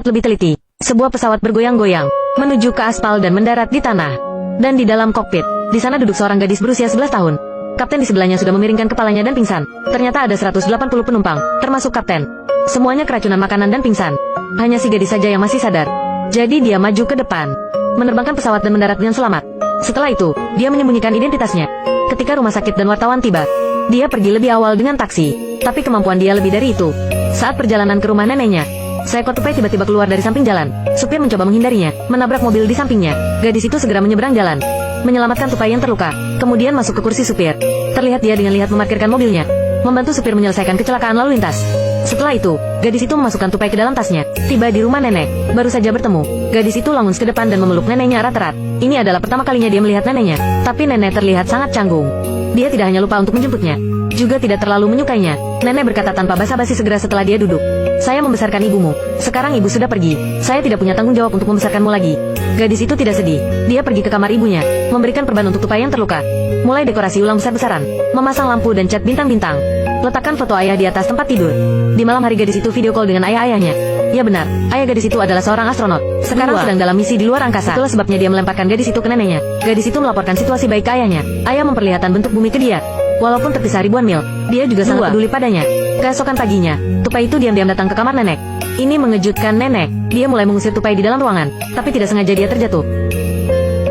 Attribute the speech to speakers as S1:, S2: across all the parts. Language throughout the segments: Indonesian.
S1: lebih teliti, sebuah pesawat bergoyang-goyang, menuju ke aspal dan mendarat di tanah. Dan di dalam kokpit, di sana duduk seorang gadis berusia 11 tahun. Kapten di sebelahnya sudah memiringkan kepalanya dan pingsan. Ternyata ada 180 penumpang, termasuk kapten. Semuanya keracunan makanan dan pingsan. Hanya si gadis saja yang masih sadar. Jadi dia maju ke depan, menerbangkan pesawat dan mendarat dengan selamat. Setelah itu, dia menyembunyikan identitasnya. Ketika rumah sakit dan wartawan tiba, dia pergi lebih awal dengan taksi. Tapi kemampuan dia lebih dari itu. Saat perjalanan ke rumah neneknya, seekor tupai tiba-tiba keluar dari samping jalan. Supir mencoba menghindarinya, menabrak mobil di sampingnya. Gadis itu segera menyeberang jalan, menyelamatkan tupai yang terluka, kemudian masuk ke kursi supir. Terlihat dia dengan lihat memarkirkan mobilnya, membantu supir menyelesaikan kecelakaan lalu lintas. Setelah itu, gadis itu memasukkan tupai ke dalam tasnya. Tiba di rumah nenek, baru saja bertemu. Gadis itu langsung ke depan dan memeluk neneknya erat-erat. Ini adalah pertama kalinya dia melihat neneknya, tapi nenek terlihat sangat canggung. Dia tidak hanya lupa untuk menjemputnya, juga tidak terlalu menyukainya. Nenek berkata tanpa basa-basi segera setelah dia duduk. Saya membesarkan ibumu. Sekarang ibu sudah pergi. Saya tidak punya tanggung jawab untuk membesarkanmu lagi. Gadis itu tidak sedih. Dia pergi ke kamar ibunya, memberikan perban untuk tupai yang terluka. Mulai dekorasi ulang besar-besaran, memasang lampu dan cat bintang-bintang. Letakkan foto ayah di atas tempat tidur. Di malam hari gadis itu video call dengan ayah-ayahnya. Ya benar, ayah gadis itu adalah seorang astronot. Sekarang sedang dalam misi di luar angkasa. Itulah sebabnya dia melemparkan gadis itu ke neneknya. Gadis itu melaporkan situasi baik ke ayahnya. Ayah memperlihatkan bentuk bumi ke dia. Walaupun terpisah ribuan mil, dia juga sangat peduli padanya. Keesokan paginya, tupai itu diam-diam datang ke kamar nenek. Ini mengejutkan nenek. Dia mulai mengusir tupai di dalam ruangan, tapi tidak sengaja dia terjatuh.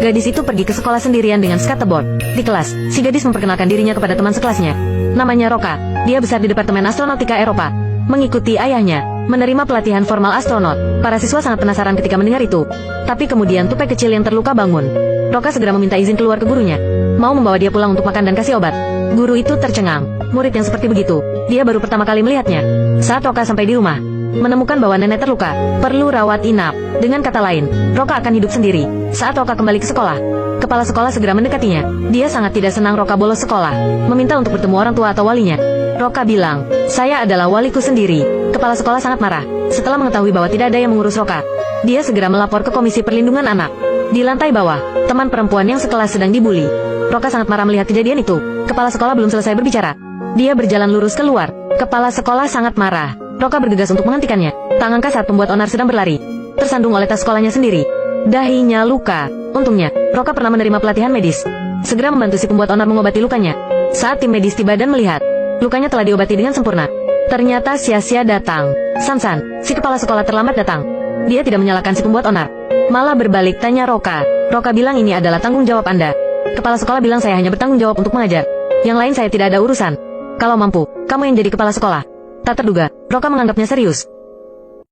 S1: Gadis itu pergi ke sekolah sendirian dengan skateboard. Di kelas, si gadis memperkenalkan dirinya kepada teman sekelasnya. Namanya Roka. Dia besar di Departemen Astronautika Eropa. Mengikuti ayahnya, menerima pelatihan formal astronot. Para siswa sangat penasaran ketika mendengar itu. Tapi kemudian tupai kecil yang terluka bangun. Roka segera meminta izin keluar ke gurunya, mau membawa dia pulang untuk makan dan kasih obat. Guru itu tercengang. Murid yang seperti begitu, dia baru pertama kali melihatnya. Saat Roka sampai di rumah, menemukan bahwa nenek terluka, perlu rawat inap. Dengan kata lain, Roka akan hidup sendiri. Saat Roka kembali ke sekolah, kepala sekolah segera mendekatinya. Dia sangat tidak senang Roka bolos sekolah, meminta untuk bertemu orang tua atau walinya. Roka bilang, saya adalah waliku sendiri. Kepala sekolah sangat marah. Setelah mengetahui bahwa tidak ada yang mengurus Roka, dia segera melapor ke Komisi Perlindungan Anak. Di lantai bawah, teman perempuan yang sekelas sedang dibully. Roka sangat marah melihat kejadian itu. Kepala sekolah belum selesai berbicara. Dia berjalan lurus keluar. Kepala sekolah sangat marah. Roka bergegas untuk menghentikannya. Tak angka saat pembuat onar sedang berlari, tersandung oleh tas sekolahnya sendiri. Dahinya luka. Untungnya, Roka pernah menerima pelatihan medis. Segera membantu si pembuat onar mengobati lukanya. Saat tim medis tiba dan melihat, lukanya telah diobati dengan sempurna. Ternyata sia-sia datang. San-san, si kepala sekolah terlambat datang. Dia tidak menyalahkan si pembuat onar, malah berbalik tanya Roka. Roka bilang ini adalah tanggung jawab Anda. Kepala sekolah bilang saya hanya bertanggung jawab untuk mengajar. Yang lain saya tidak ada urusan. Kalau mampu, kamu yang jadi kepala sekolah. Tak terduga, Roka menganggapnya serius.